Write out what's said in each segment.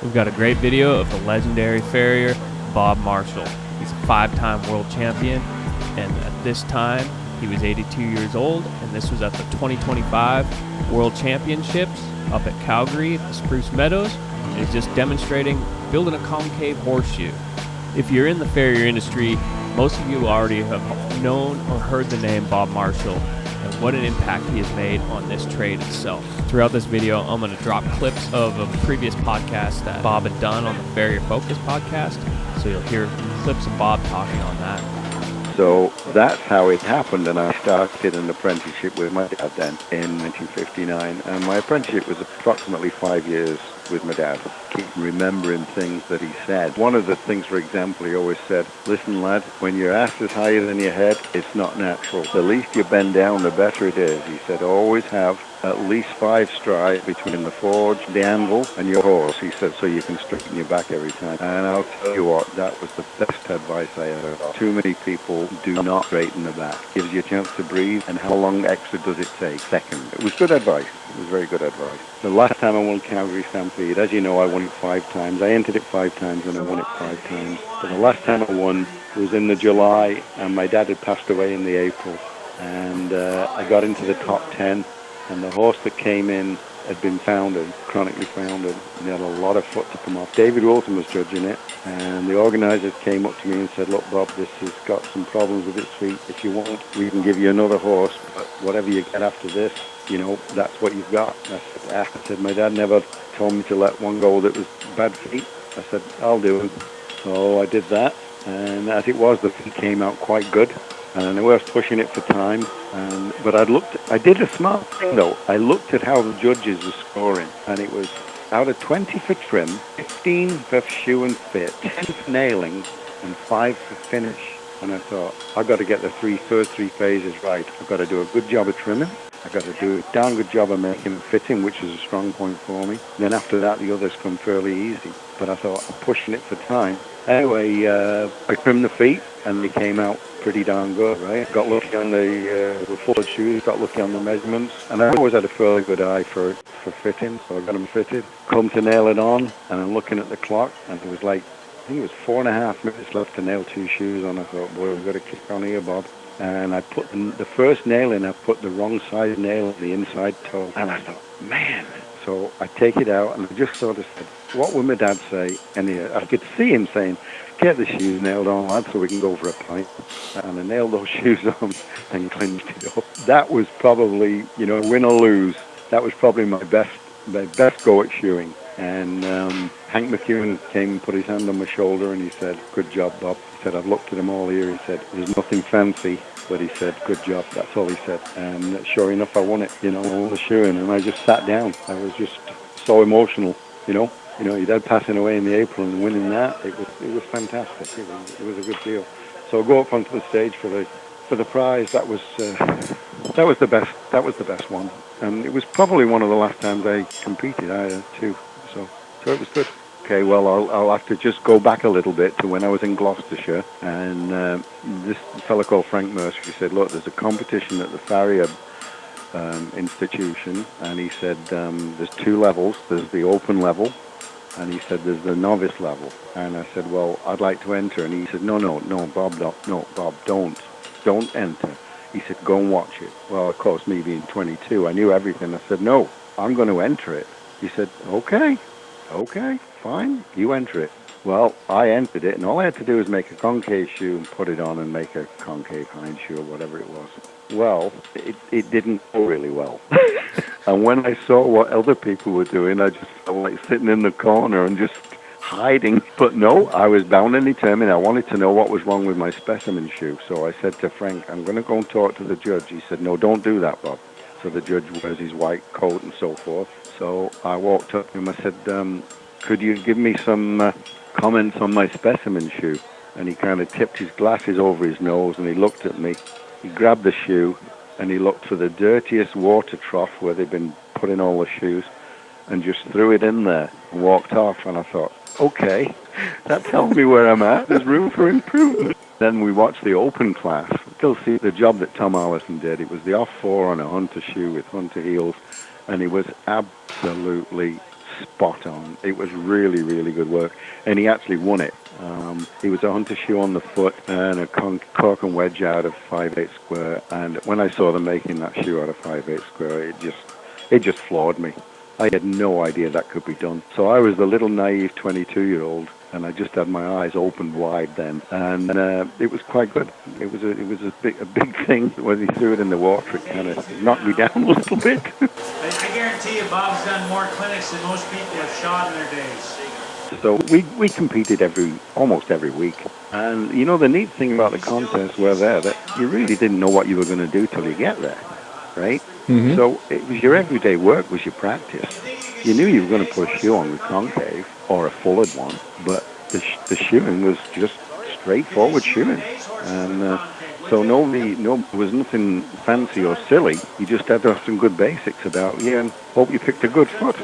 We've got a great video of the legendary farrier, Bob Marshall. He's a 5-time world champion, and at this time, he was 82 years old, and this was at the 2025 World Championships up at Calgary at the Spruce Meadows. And he's just demonstrating building a concave horseshoe. If you're in the farrier industry, most of you already have known or heard the name Bob Marshall and what an impact he has made on this trade itself. Throughout this video, I'm going to drop clips of a previous podcast that Bob had done on the Farrier Focus podcast, so you'll hear clips of Bob talking on that. So that's how it happened, and I started an apprenticeship with my dad then in 1959, and my apprenticeship was approximately 5 years with my dad. Keep remembering things that he said. One of the things, for example, he always said, listen lad, when your ass is higher than your head, it's not natural. The least you bend down, the better it is. He said, always have at least 5 strides between the forge, the anvil, and your horse. He said, so you can straighten your back every time. And I'll tell you what, that was the best advice I ever got. Too many people do not straighten the back. Gives you a chance to breathe, and how long extra does it take? Second. It was good advice. It was very good advice. The last time I won Calgary Stampede, as you know, I won it 5 times. I entered it 5 times and I won it 5 times. But the last time I won was in the July, and my dad had passed away in the April. And I got into the top 10. And the horse that came in had been foundered, chronically foundered, and he had a lot of foot to come off. David Wilson was judging it, and the organisers came up to me and said, look, Bob, this has got some problems with its feet. If you want, we can give you another horse, but whatever you get after this, you know, that's what you've got. I said, my dad never told me to let one go that was bad feet. I said, I'll do it. So I did that, and as it was, the feet came out quite good. And I was pushing it for time, but I did a smart thing though. I looked at how the judges were scoring, and it was out of 20 for trim, 15 for shoe and fit, 10 for nailing, and 5 for finish. And I thought, I've got to get the first three phases right. I've got to do a good job of trimming. I've got to do a darn good job of making it fitting, which is a strong point for me. Then after that, the others come fairly easy. But I thought, I'm pushing it for time. Anyway, I trimmed the feet, and they came out pretty darn good, right? Got lucky on the full shoes, got lucky on the measurements, and I always had a fairly good eye for fitting, so I got them fitted. Come to nail it on, and I'm looking at the clock, and it was like, I think it was 4.5 minutes left to nail 2 shoes on. I thought, boy, we've got to kick on here, Bob. And I put the first nail in, I put the wrong size nail in the inside toe, and I thought, man. So I take it out, and I just sort of said, what would my dad say? And I could see him saying, get the shoes nailed on, lad, so we can go for a pint. And I nailed those shoes on and clenched it up. That was probably, you know, win or lose, that was probably my best go at shoeing. And Hank McEwen came and put his hand on my shoulder, and he said, good job, Bob. He said, I've looked at them all here. He said, there's nothing fancy. But he said, good job, that's all he said. And sure enough, I won it, you know, I won the shoeing, and I just sat down. I was just so emotional, you know. You know, your dad passing away in the April and winning that, it was fantastic. It was a good deal. So go up onto the stage for the prize. That was the best one. And it was probably one of the last times I competed too. So it was good. Okay, well, I'll have to just go back a little bit to when I was in Gloucestershire, and this fellow called Frank Mercer said, look, there's a competition at the Farrier institution, and he said there's 2 levels. There's the open level, and he said there's the novice level. And I said, well, I'd like to enter. And he said, no, Bob, don't enter. He said, go and watch it. Well, of course, me being 22, I knew everything. I said, no, I'm going to enter it. He said, okay, fine, you enter it. Well, I entered it, and all I had to do was make a concave shoe and put it on and make a concave hind shoe or whatever it was. Well, it didn't go really well. And when I saw what other people were doing, I just felt like sitting in the corner and just hiding. But no, I was bound and determined. I wanted to know what was wrong with my specimen shoe. So I said to Frank, I'm going to go and talk to the judge. He said, no, don't do that, Bob. So the judge wears his white coat and so forth. So I walked up to him. I said, could you give me some comments on my specimen shoe? And he kind of tipped his glasses over his nose, and he looked at me. He grabbed the shoe, and he looked for the dirtiest water trough where they'd been putting all the shoes, and just threw it in there and walked off. And I thought, okay, that tells me where I'm at. There's room for improvement. Then we watched the open class. Still see the job that Tom Allison did. It was the off 4 on a hunter shoe with hunter heels, and it was absolutely spot on. It was really, really good work. And he actually won it. He was a hunter shoe on the foot and a cork and wedge out of 5/8 square. And when I saw them making that shoe out of 5/8 square, it just floored me. I had no idea that could be done. So I was the little naive 22-year-old, and I just had my eyes opened wide then, and it was quite good. It was a big thing. When he threw it in the water, it kind of knocked me down a little bit. I guarantee you, Bob's done more clinics than most people have shot in their days. So we competed almost every week, and you know the neat thing about the contests were there that you really didn't know what you were going to do till you get there, right? Mm-hmm. So it was your everyday work was your practice. You knew you were going to put a shoe on with concave or a fulled one, but the shoeing was just straightforward shoeing, and so there was nothing fancy or silly. You just had to have some good basics about you and hope you picked a good foot.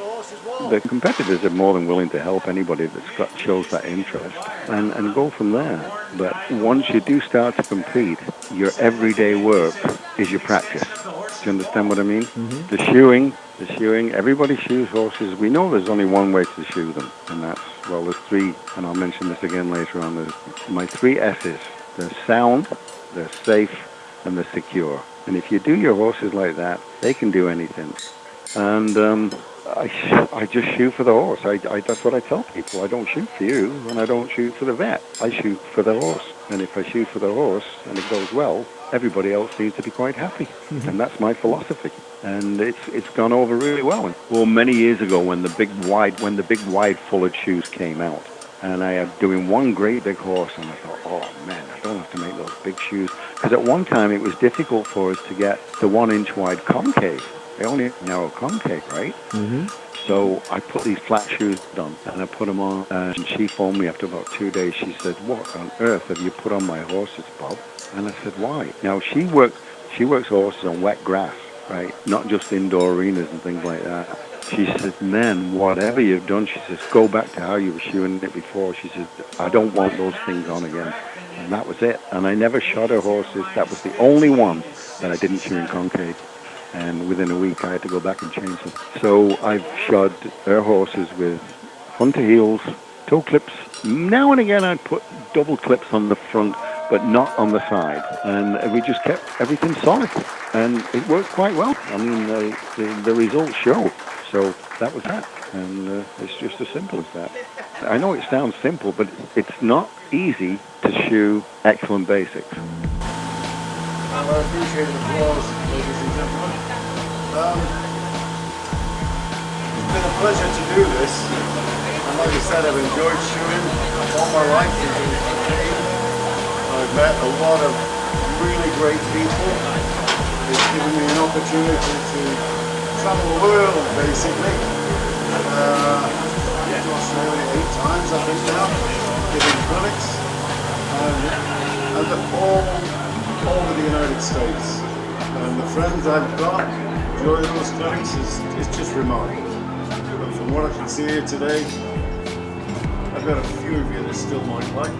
The competitors are more than willing to help anybody that shows that interest and go from there. But once you do start to compete, your everyday work is your practice. Do you understand what I mean? Mm-hmm. The shoeing, everybody shoes horses. We know there's only one way to shoe them, and there's three, and I'll mention this again later on. There's my three S's. They're sound, they're safe, and they're secure. And if you do your horses like that, they can do anything. And I just shoot for the horse. That's what I tell people. I don't shoot for you, and I don't shoot for the vet. I shoot for the horse. And if I shoot for the horse and it goes well, everybody else seems to be quite happy. Mm-hmm. And that's my philosophy. And it's gone over really well. Well, many years ago when the big wide fulled shoes came out, and I am doing one great big horse, and I thought, oh man, I don't have to make those big shoes. Because at one time it was difficult for us to get the 1 inch wide concave. They only narrow concave, right? Mm-hmm. So I put these flat shoes on, and I put them on, and she phoned me after about 2 days. She said, "What on earth have you put on my horses, Bob?" And I said, "Why?" Now, she works horses on wet grass, right? Not just indoor arenas and things like that. She said, "Man, whatever you've done," she says, "go back to how you were shoeing it before." She says, "I don't want those things on again." And that was it. And I never shod her horses. That was the only one that I didn't shoe in concave. And within a week, I had to go back and change them. So I've shod her horses with hunter heels, toe clips. Now and again, I'd put double clips on the front, but not on the side. And we just kept everything solid. And it worked quite well. I mean, the results show. So that was that. And it's just as simple as that. I know it sounds simple, but it's not easy to shoe excellent basics. Well, I appreciate the applause, ladies and gentlemen. It's been a pleasure to do this. And like I said, I've enjoyed shoeing all my life. I've met a lot of really great people. It's given me an opportunity to travel the world, basically. Been to Australia 8 times, I think now, giving clinics. And all over the United States. And the friends I've got during those clinics is just remarkable. But from what I can see here today, I've got a few of you that still might like me.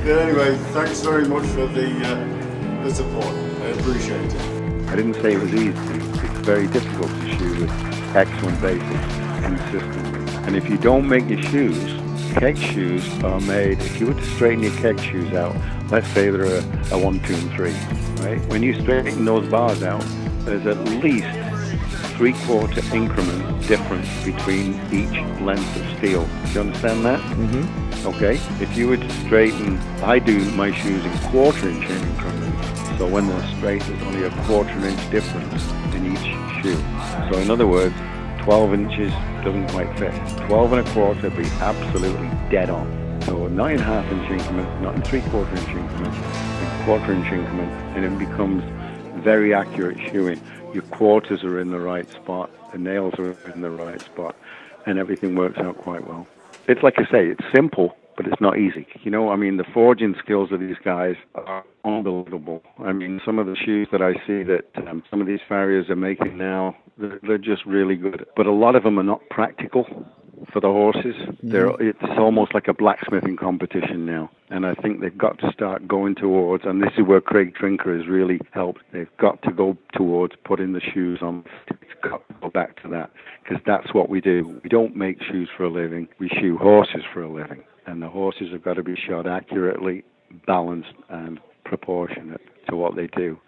But anyway, thanks very much for the support. I appreciate it. I didn't say it was easy. It's very difficult to shoe with excellent basics consistently. And if you don't make your shoes, keg shoes are made, if you were to straighten your keg shoes out, let's say they're a 1, 2, and 3, right? When you straighten those bars out, there's at least 3/4 increment difference between each length of steel. Do you understand that? Mm-hmm. Okay. If you were to straighten, I do my shoes in 1/4 inch increments. So when they're straight, there's only a 1/4 inch difference in each shoe. So in other words, 12 inches doesn't quite fit. 12 1/4 would be absolutely dead on. So a 9.5 inch increment, not in 3/4 inch increments, in 1/4 inch increments, and it becomes very accurate shoeing. Your quarters are in the right spot, the nails are in the right spot, and everything works out quite well. It's like I say, it's simple, but it's not easy. You know, I mean, the forging skills of these guys are unbelievable. I mean, some of the shoes that I see that some of these farriers are making now, they're just really good. But a lot of them are not practical for the horses. It's almost like a blacksmithing competition now. And I think they've got to start going towards, and this is where Craig Trinker has really helped, they've got to go towards putting the shoes on. It's got to go go back to that, because that's what we do. We don't make shoes for a living. We shoe horses for a living. And the horses have got to be shod accurately, balanced, and proportionate to what they do.